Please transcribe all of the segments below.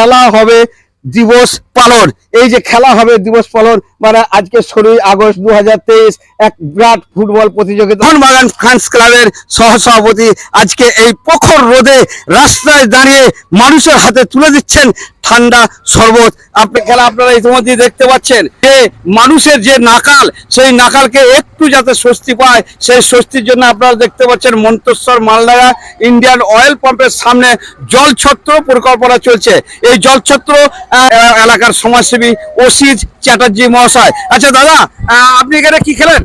খেলা হবে দিবস পালন। এই যে খেলা হবে দিবস পালন মানে আজকে 16 আগস্ট 2023 এক বিরাট ফুটবল প্রতিযোগিতা। মোহনবাগান ফ্যান্স ক্লাবের সহসভাপতি আজকে এই প্রখর রোদে রাস্তায় দাঁড়িয়ে মানুষের হাতে তুলে দিচ্ছেন ঠান্ডা শরবত। আপনি খেলা আপনারা ইতিমধ্যে দেখতে পাচ্ছেন যে মানুষের যে নাকাল, সেই নাকালকে একটু যাতে স্বস্তি পায় সেই স্বস্তির জন্য আপনারা দেখতে পাচ্ছেন মন্তেশ্বর মালডাঙ্গা ইন্ডিয়ান অয়েল পাম্পের সামনে জলছত্র পরিকল্পনা চলছে। এই জলছত্র এলাকার সমাজসেবী অসিত চ্যাটার্জি মহাশয়। আচ্ছা দাদা, আপনি এখানে কি খেলেন?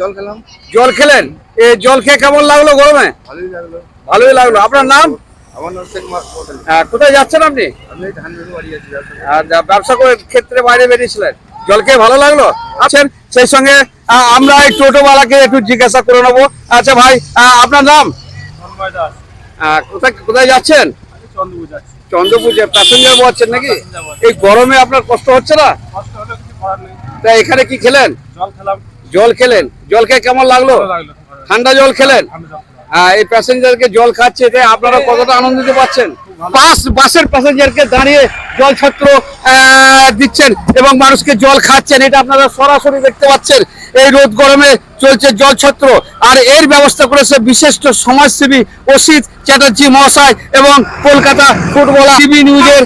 জল খেলাম। জল খেলেন? এই জল খেয়ে কেমন লাগলো গরমে? ভালোই লাগলো। ভালোই লাগলো। আপনার নাম? আমার নাম শেখ মাহমুদ। কোথায় যাচ্ছেন আপনি? আমি ধানবাড়ি বাড়ি আছি। ব্যবসা করে ক্ষেত্রে বাইরে বেরিয়েছিলেন, জল খেয়ে ভালো লাগলো? আছেন সেই সঙ্গে আমরা এই টোটোওয়ালাকে একটু জিজ্ঞাসা করে নেবো। আচ্ছা ভাই, আপনার নাম? কোথায় কোথায় যাচ্ছেন? চন্দ্রপুর। প্যাসেঞ্জার বলছেন নাকি? এই গরমে আপনার কষ্ট হচ্ছে না? তা এখানে কি খেলেন? জল খেলেন। জল খেয়ে কেমন লাগলো? ঠান্ডা জল খেলেন? এই প্যাসেঞ্জারকে জল খাচ্ছে, আপনারা কতটা আনন্দিত পাচ্ছেন? বাসের প্যাসেঞ্জারকে দাঁড়িয়ে জল ছত্র দিচ্ছেন এবং মানুষকে জল খাচ্ছেন, এটা আপনারা সরাসরি দেখতে পাচ্ছেন। এই রোদ গরমে চলছে জল ছত্র, আর এর ব্যবস্থা করেছে বিশিষ্ট সমাজসেবী অসিত চ্যাটার্জি মহাশয় এবং কলকাতা ফুটবলার টিভি নিউজের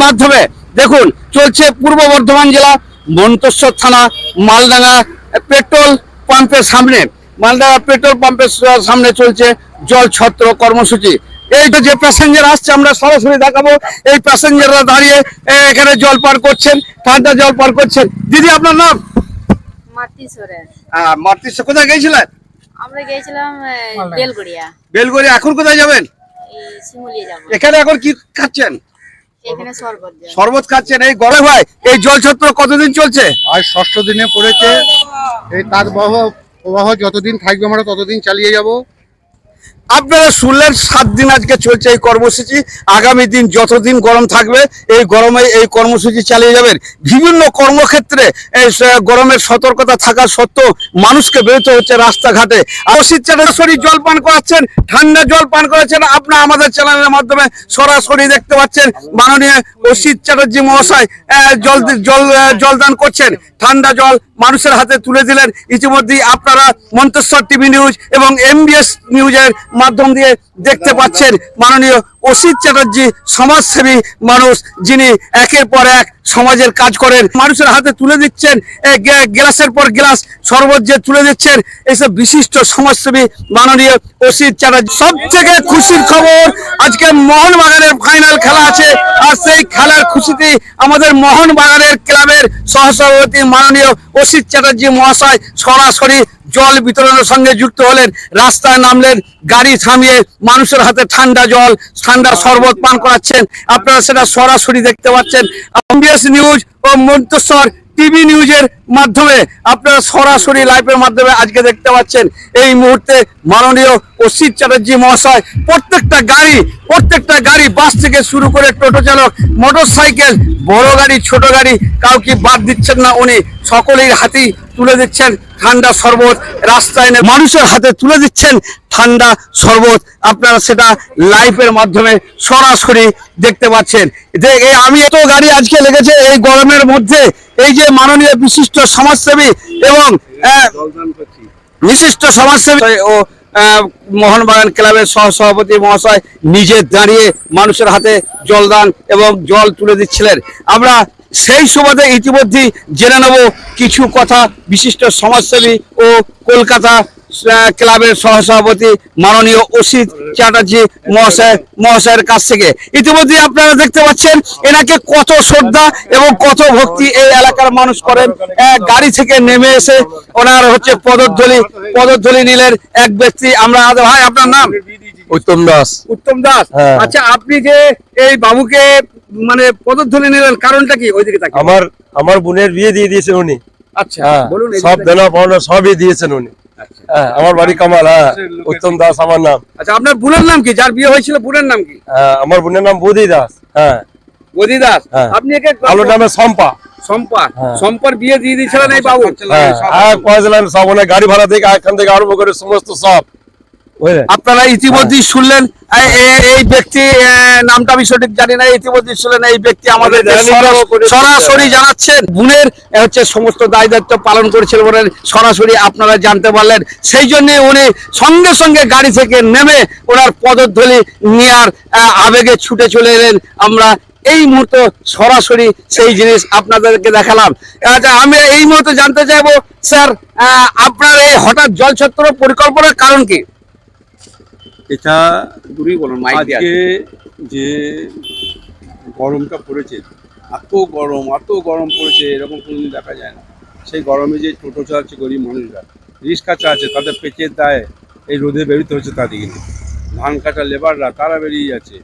মাধ্যমে। দেখুন, চলছে পূর্ব বর্ধমান জেলা মন্তেশ্বর থানা মালডাঙ্গা পেট্রোল পাম্পের সামনে। মালডাঙ্গা পেট্রোল পাম্পের সামনে চলছে জল ছত্র কর্মসূচি। এই তো যে প্যাসেঞ্জার আসছে আমরা সরাসরি দেখাবো। এই প্যাসেঞ্জাররা দাঁড়িয়ে এখানে জল পান করছেন, ঠান্ডা জল পান করছেন। দিদি আপনার নাম? মাতৃ সোরেন। মাতৃ। কোথায় গেছিলেন? আমরা গিয়েছিলাম বেলগড়িয়া। বেলগড়িয়া। এখন কোথায় যাবেন? এই শিমুলিয়া যাব। এখানে এখন কি খাচ্ছেন? এখানে শরবত। শরবত খাচ্ছেন। এই গরমে ভাই এই জল ছত্র কতদিন চলছে? আজ 6ষ্ঠ দিনে পড়েছে। এই প্রবাহ যতদিন থাকবে আমরা ততদিন চালিয়ে যাব। আপনারা শুনলেন 7 দিন আজকে চলছে এই কর্মসূচি। আগামী দিন যতদিন গরম থাকবে এই গরমে এই কর্মসূচি চালিয়ে যাবেন। বিভিন্ন কর্মক্ষেত্রে এই গরমের সতর্কতা থাকা সত্ত্বেও মানুষকে বেরোতে হচ্ছে রাস্তাঘাটে। অসিত চ্যাটার্জি জল পান করাচ্ছেন, ঠান্ডা জল পান করাচ্ছেন। আপনারা আমাদের চ্যানেলের মাধ্যমে সরাসরি দেখতে পাচ্ছেন মাননীয় অসিত চ্যাটার্জি মহাশয় জলদান করছেন। ঠান্ডা জল মানুষের হাতে তুলে দিলেন। ইতিমধ্যেই আপনারা মন্তেশ্বর টিভি নিউজ এবং MBS নিউজের মাধ্যম দিয়ে দেখতে পাচ্ছেন মাননীয় অসিত চ্যাটার্জি সমাজসেবী মানুষ, যিনি একের পর এক সমাজের কাজ করেন। মানুষের হাতে তুলে দিচ্ছেন গ্লাসের পর গ্লাস শরবত যে তুলে দিচ্ছেন, এইসব বিশিষ্ট সমাজসেবী মাননীয় অসিত চ্যাটার্জি। সব থেকে খুশির খবর, আজকে মোহনবাগানের ফাইনাল খেলা আছে, আর সেই খেলার খুশিতে আমাদের মোহনবাগানের ক্লাবের সহসভাপতি মাননীয় অসিত চ্যাটার্জি মহাশয় সরাসরি জল বিতরণের সঙ্গে যুক্ত হলেন। রাস্তায় নামলেন, গাড়ি থামিয়ে মানুষের হাতে ঠান্ডা জল, ঠান্ডা শরবত পান করাচ্ছেন। আপনারা সেটা সরাসরি দেখতে পাচ্ছেন MBS নিউজ ও মন্তেশ্বর টিভি নিউজের মাধ্যমে। আপনারা সরাসরি লাইভের মাধ্যমে আজকে দেখতে পাচ্ছেন এই মুহূর্তে মাননীয় অসিত চ্যাটার্জি মহাশয় প্রত্যেকটা গাড়ি বাস থেকে শুরু করে টোটো চালক, মোটরসাইকেল, বড় গাড়ি, ছোট গাড়ি, কাউকে বাদ দিচ্ছেন না। উনি সকলের হাতেই তুলে দিচ্ছেন ঠান্ডা শরবত। রাস্তায় মানুষের হাতে তুলে দিচ্ছেন ঠান্ডা শরবত। আপনারা সেটা লাইভের মাধ্যমে সরাসরি দেখতে পাচ্ছেন। আমি এত গাড়ি আজকে লেগেছে এই গরমের মধ্যে। এই যে মাননীয় বিশিষ্ট সমাজসেবী এবং বিশিষ্ট সমাজসেবী ও মোহনবাগান ক্লাবের সহসভাপতি মহাশয় নিজে দাঁড়িয়ে মানুষের হাতে জলদান এবং জল তুলে দিচ্ছিলেন। আমরা সেই সুবাদে ইতিমধ্যেই জেনে নেব কিছু কথা বিশিষ্ট সমাজসেবী ও কলকাতা ক্লাবের সহসভাপতি মাননীয় অসিত চ্যাটার্জি মহাশয়ের কাছ থেকে। ইতিমধ্যে আপনারা দেখতে পাচ্ছেন এনাকে কত শ্রদ্ধা এবং কত ভক্তি এই এলাকার মানুষ করেন। গাড়ি থেকে নেমে এসে ওনার হচ্ছে পদধ্বলি নিলেন এক ব্যক্তি। আমরা ভাই আপনার নাম? উত্তম দাস। উত্তম দাস। আচ্ছা, আপনি যে এই বাবুকে মানে পদধ্বলি নিলেন, কারণটা কি? ওইদিকে তাকিয়ে। আমার বোনের বিয়ে দিয়ে দিয়েছেন উনি। আচ্ছা, বলুন। সব দেনা পাওনা সবই দিয়েছেন উনি। আমার বাড়ি কামাল। উত্তম দাস আমার নাম। আচ্ছা, আপনার বোনের নাম কি? যার বিয়ে হয়েছিল বোনের নাম কি? আমার বোনের নাম বৌদি দাস। বৌদি দাস। আপনি একে ভালো নামে সম্পার বিয়ে দিয়ে দিয়েছিলেন এই বাবু? কয়েছিলেন সব, গাড়ি ভাড়া থেকে এখান থেকে আরম্ভ করে সমস্ত সব বুঝলেন? আপনারা ইতিমধ্যেই শুনলেন এই ব্যক্তি নামটা আমি সঠিক জানি না, ইতিমধ্যেই শুনলেন এই ব্যক্তি আমাদের সরাসরি জানাচ্ছেন বোনের হচ্ছে সমস্ত দায় দায়িত্ব পালন করেছিল বলে সরাসরি আপনারা জানতে পারলেন। সেই জন্য উনি সঙ্গে সঙ্গে গাড়ি থেকে নেমে ওনার পদধূলি নেওয়ার আবেগে ছুটে চলে এলেন। আমরা এই মুহূর্তে সরাসরি সেই জিনিস আপনাদেরকে দেখালাম। আচ্ছা, আমি এই মুহূর্তে জানতে চাইবো স্যার, আপনার এই হঠাৎ জলছত্র পরিকল্পনার কারণ কি? এটা দূরই বলুন, মাইক দিয়ে আজকে যে গরমটা পড়েছে, এত গরম পড়েছে এরকম কোনোদিন দেখা যায় না। সেই গরমে যে টোটো চালাচ্ছে গরিব মানুষরা, রিক্সা চালাচ্ছে, তাদের পেটের দায়ে এই রোদে বেরোতে হচ্ছে তাদেরকে নিয়ে। ধান কাটা লেবাররা তারা বেরিয়ে যাচ্ছে,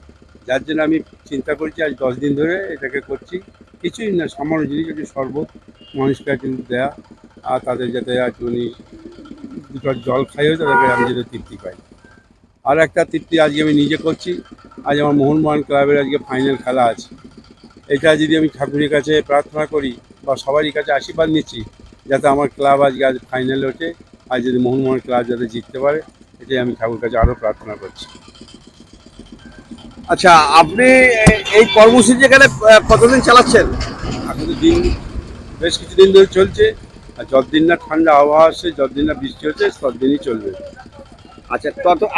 যার জন্য আমি চিন্তা করছি আজ 10 দিন ধরে এটাকে করছি। কিছুই না, সামান্য জিনিস একটু শরবত মানুষকে কিন্তু দেয়া, আর তাদের যাতে একটুখানি দুটো জল খাইয়েও তাদেরকে আমি যাতে তৃপ্তি পাই। আর একটা তৃপ্তি আজকে আমি নিজে করছি। আজ আমার মোহনবাগান ক্লাবের আজকে ফাইনাল খেলা আছে। এটা যদি আমি ঠাকুরের কাছে প্রার্থনা করি বা সবারই কাছে আশীর্বাদ নিচ্ছি যাতে আমার ক্লাব আজকে আজ ফাইনালে ওঠে, আর যদি মোহনবাগান ক্লাব যাতে জিততে পারে, এটাই আমি ঠাকুরের কাছে আরও প্রার্থনা করছি। আচ্ছা, আপনি এই কর্মসূচি এখানে কতদিন চালাচ্ছেন? এখন তো দিন বেশ কিছুদিন ধরে চলছে, আর যতদিন না ঠান্ডা আবহাওয়া আসছে, যতদিন না বৃষ্টি হচ্ছে, ততদিনই চলবে। আচ্ছা,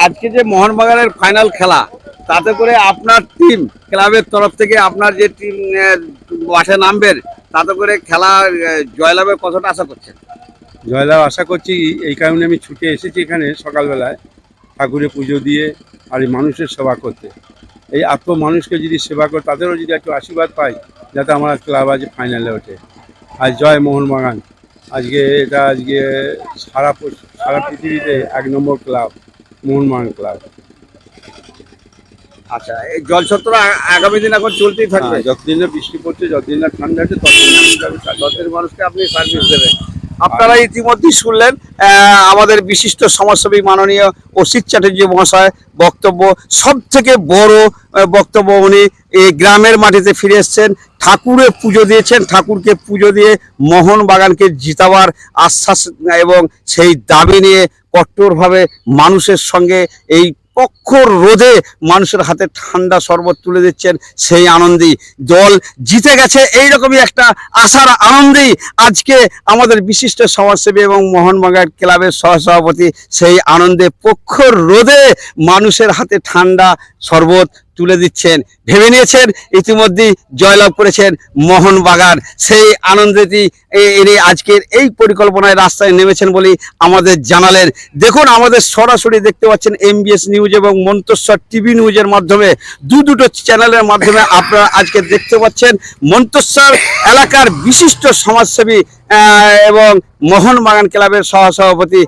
আজকে যে মোহনবাগানের ফাইনাল খেলা, তাতে করে আপনার টিম ক্লাবের তরফ থেকে আপনার যে টিম মাঠে নামবেন, তাতে করে খেলা জয়লাভের কতটা আশা করছেন? জয়লাভ আশা করছি, এই কারণে আমি ছুটে এসেছি এখানে সকালবেলায় ঠাকুরের পুজো দিয়ে আর এই মানুষের সেবা করতে। এই এত মানুষকে যদি সেবা করে তাদেরও যদি একটু আশীর্বাদ পাই, যাতে আমার ক্লাব আজ ফাইনালে ওঠে। আজ জয় মোহনবাগান। আজকে সারা পৃথিবীতে 1 নম্বর ক্লাব মোহনবাগান ক্লাব। আচ্ছা, এই জলছত্র আগামী দিন এখন চলতেই থাকবে? যতদিন না বৃষ্টি পড়ছে, যতদিন না ঠান্ডা আছে, ততদিন মানুষকে আপনি সার্ভিস দেবেন। আপনারা ইতিমধ্যেই শুনলেন আমাদের বিশিষ্ট সমাজসেবী মাননীয় অসিত চ্যাটার্জি মহাশয় বক্তব্য। সব থেকে বড় বক্তব্য, উনি এই গ্রামের মাটিতে ফিরে এসছেন, ঠাকুরের পুজো দিয়েছেন, ঠাকুরকে পুজো দিয়ে মোহনবাগানকে জিতাবার আশ্বাস এবং সেই দাবি নিয়ে কঠোরভাবে মানুষের সঙ্গে এই প্রখর রোদে মানুষের হাতে ঠান্ডা শরবত তুলে দিচ্ছেন। সেই আনন্দেই দল জিতে গেছে, এইরকমই একটা আশার আনন্দেই আজকে আমাদের বিশিষ্ট সমাজসেবী এবং মোহনবাগান ক্লাবের সহসভাপতি সেই আনন্দে প্রখর রোদে মানুষের হাতে ঠান্ডা শরবত তুলে দিচ্ছেন। ভেবে নিয়েছেন ইতিমধ্যেই জয়লাভ করেছেন মোহনবাগান। সেই আনন্দেতেই এনে আজকের এই পরিকল্পনায় রাস্তায় নেমেছেন বলেই আমাদের জানালেন। দেখুন, আমাদের সরাসরি দেখতে পাচ্ছেন MBS নিউজ এবং মন্তস্বর টিভি নিউজের মাধ্যমে, দুটো চ্যানেলের মাধ্যমে আপনারা আজকে দেখতে পাচ্ছেন মন্তস্বর এলাকার বিশিষ্ট সমাজসেবী এবং মোহনবাগান ক্লাবের সহসভাপতি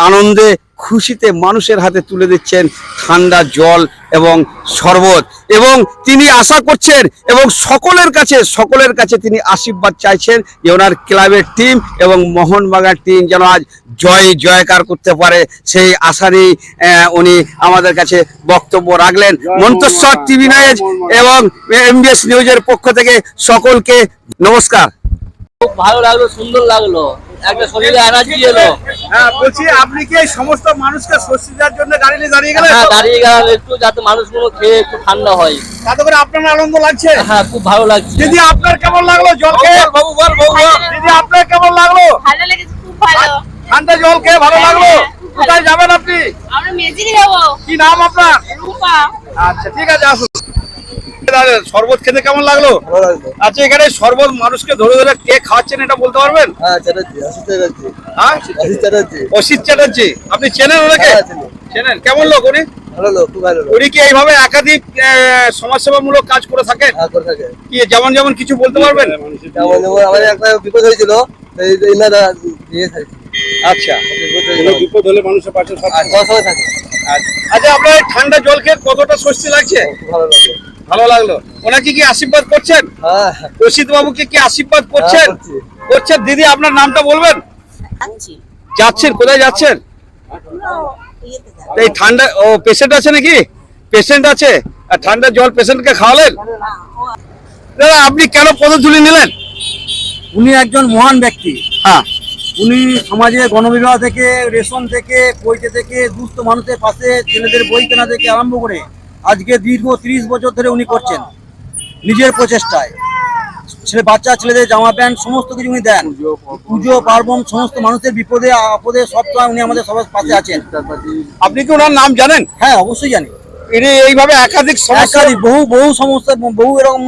আনন্দে খুশিতে মানুষের হাতে তুলে দিচ্ছেন ঠান্ডা জল এবং শরবত, এবং তিনি আশা করছেন এবং সকলের কাছে তিনি আশীর্বাদ চাইছেন যে ওনার ক্লাবের টিম এবং মোহনবাগান টিম যেন আজ জয়কার করতে পারে। সেই আশা নিয়েই উনি আমাদের কাছে বক্তব্য রাখলেন। মন্তস্বর টিভি নিউজ এবং MBS নিউজের পক্ষ থেকে সকলকে নমস্কার। খুব ভালো লাগলো, সুন্দর লাগলো, একটা শরীরে এনার্জি এলো। হ্যাঁ, বলছি আপনি কি এই সমস্ত মানুষকে স্বস্তি দেওয়ার জন্য গাড়ি নিয়ে দাঁড়িয়ে গেলেন? হ্যাঁ, দাঁড়িয়ে গেলাম একটু, যাতে মানুষগুলো খেয়ে একটু ঠান্ডা হয়। তাতে করে আপনার আনন্দ লাগছে? হ্যাঁ, খুব ভালো লাগছে। দিদি, আপনার কেমন লাগলো জল খেয়ে? দিদি, আপনার কেমন লাগলো? ভালো লেগেছে, খুব ভালো। ঠান্ডা জল খেয়ে ভালো লাগলো? কোথায় যাবেন আপনি? আমরা মেজিকে যাবো। কি নাম আপনার? রূপা। আচ্ছা, ঠিক আছে, আসুন। শরবত খেতে কেমন লাগলো? আচ্ছা, এখানে শরবত মানুষকে ধরে ধরে কে খাওয়াচ্ছেন এটা বলতে পারবেন? হ্যাঁ, চ্যাটার্জি, হ্যাঁ, অসিত চ্যাটার্জি। আপনি চেনেন ওনাকে? চেনেন? কেমন লোক উনি? ভালো লোক, খুব ভালো লোক। উনি কি এইভাবে একাধিক সমাজসেবামূলক কাজ করে থাকেন? হ্যাঁ, করে থাকে। কি যেমন কিছু বলতে পারবেন? যেমন আমাদের একটা বিপদ হয়েছিল, এনারা দিয়ে থাকে। আচ্ছা, বিপদ হলে মানুষের পাশে সব সবসময় থাকে। আচ্ছা, আপনার এই ঠান্ডা জল খেয়ে কতটা স্বস্তি লাগছে? খুব ভালো লাগে। ভালো লাগলো। ওনাকে কি আশীর্বাদ করছেন? হ্যাঁ, অসিত বাবুকে কি আশীর্বাদ করছেন? করছেন। দিদি, আপনার নামটা বলবেন? যাচ্ছেন কোথায় যাচ্ছেন? এই ঠান্ডা পেশেন্ট আছে নাকি? পেশেন্ট আছে, আর ঠান্ডা জল পেশেন্টকে খাওয়ালেন? দাদা, আপনি কেন পদধূলি নিলেন? উনি একজন মহান ব্যক্তি, হ্যাঁ, উনি সমাজে গণবিবাহ থেকে, রেশন থেকে, বইতে থেকে, দুস্থ মানুষের পাশে ছেলেদের বই কেনা থেকে আরম্ভ করে আজকে দীর্ঘ 30 বছর ধরে উনি করছেন নিজের প্রচেষ্টায়। ছেলেদের জামা প্যান্ট সমস্ত কিছু উনি দেন। পুজো পার্বণ সমস্ত মানুষের বিপদে আপদে সবসময় উনি আমাদের সবার পাশে আছেন। আপনি কি ওনার নাম জানেন? হ্যাঁ, অবশ্যই জানি। ইনি এইভাবে একাধিক সমস্যা একাধিক বহু সমস্যা, বহু এরকম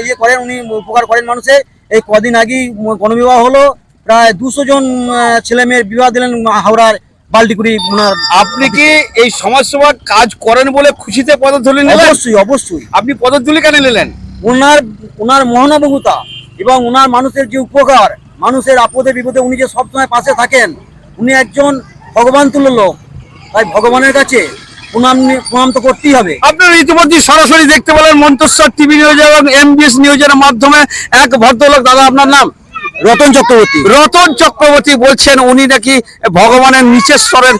ইয়ে করেন উনি, উপকার করেন মানুষের। এই কদিন আগেই গণবিবাহ হলো, প্রায় 200 জন ছেলে মেয়ের বিবাহ দিলেন হাওড়ার বাল্টিকুড়ি। আপনি কি এই সমাজসেবা কাজ করেন বলে খুশিতে পদধূলি নিলেন? অবশ্যই অবশ্যই। আপনি পদধূলি কেন নিলেন? ওনার মহানুভবতা এবং ওনার মানুষের যে উপকার, মানুষের আপদে বিপদে উনি যে সবসময় পাশে থাকেন, উনি একজন ভগবান তুল্য লোক। তাই ভগবানের কাছে প্রণাম তো করতেই হবে। আপনারা ইতিমধ্যে সরাসরি দেখতে পেলেন মন্তেশ্বর টিভি নিউজ এবং এমবিএস নিউজের মাধ্যমে এক ভদ্রলোক। দাদা, আপনার নাম? রতন চক্রবর্তী। রতন চক্রবর্তী বলছেন উনি নাকি ভগবানের নিচের স্তরের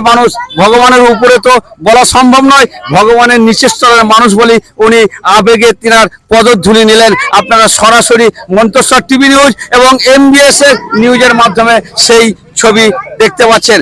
মানুষ। ভগবানের উপরে তো বলা সম্ভব নয়, ভগবানের নিচের স্তরের মানুষ বলি উনি আবেগে তিনার পদধূলি নিলেন। আপনারা সরাসরি মন্তেশ্বর টিভি নিউজ এবং এমবিএস এর নিউজের মাধ্যমে সেই ছবি দেখতে পাচ্ছেন।